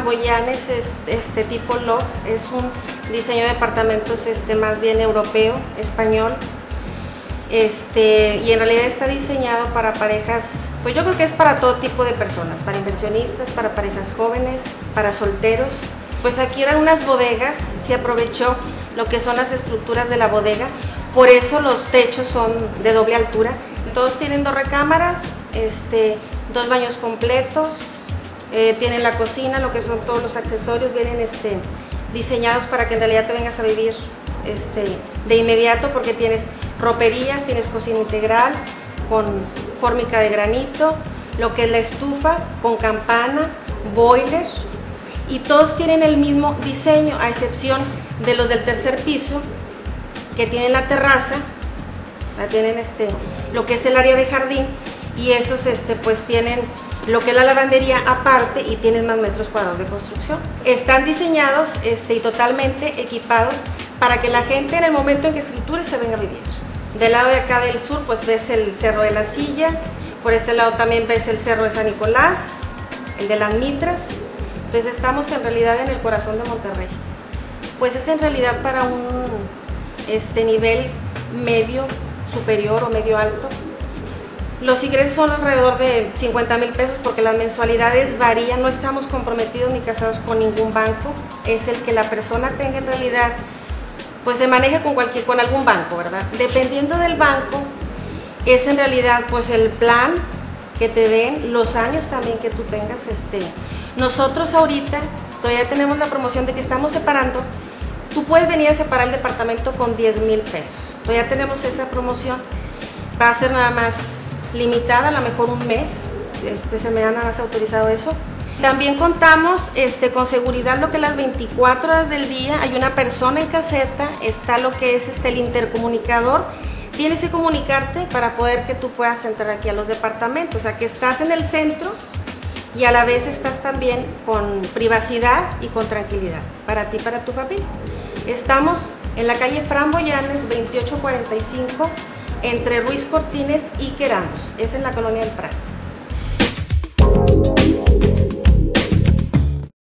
Framboyanes es tipo log, es un diseño de departamentos más bien europeo, español. Y en realidad está diseñado para parejas, pues yo creo que es para todo tipo de personas, para inversionistas, para parejas jóvenes, para solteros. Pues aquí eran unas bodegas, se aprovechó lo que son las estructuras de la bodega, por eso los techos son de doble altura. Todos tienen 2 recámaras, 2 baños completos, tienen la cocina, lo que son todos los accesorios, vienen diseñados para que en realidad te vengas a vivir de inmediato, porque tienes roperías, tienes cocina integral con fórmica de granito, lo que es la estufa con campana, boiler, y todos tienen el mismo diseño, a excepción de los del tercer piso, que tienen la terraza, tienen lo que es el área de jardín, y esos pues tienen lo que es la lavandería aparte y tienen más metros cuadrados de construcción. Están diseñados y totalmente equipados para que la gente en el momento en que escriture se venga a vivir. Del lado de acá del sur pues ves el Cerro de la Silla, por este lado también ves el Cerro de San Nicolás, el de las Mitras. Entonces estamos en realidad en el corazón de Monterrey. Pues es en realidad para un nivel medio, superior o medio alto. Los ingresos son alrededor de 50,000 pesos porque las mensualidades varían, no estamos comprometidos ni casados con ningún banco, es el que la persona tenga en realidad, pues se maneje con algún banco, ¿verdad? Dependiendo del banco, es en realidad pues el plan que te den, los años también que tú tengas. Nosotros ahorita todavía tenemos la promoción de que estamos separando, tú puedes venir a separar el departamento con 10,000 pesos, todavía tenemos esa promoción, va a ser nada más limitada, a lo mejor un mes, se me han autorizado eso. También contamos con seguridad, lo que las 24 horas del día hay una persona en caseta, está lo que es el intercomunicador, tienes que comunicarte para poder que tú puedas entrar aquí a los departamentos, o sea que estás en el centro y a la vez estás también con privacidad y con tranquilidad para ti y para tu familia. Estamos en la calle Framboyanes 2845, entre Ruiz Cortines y Queramos, es en la colonia del Prado.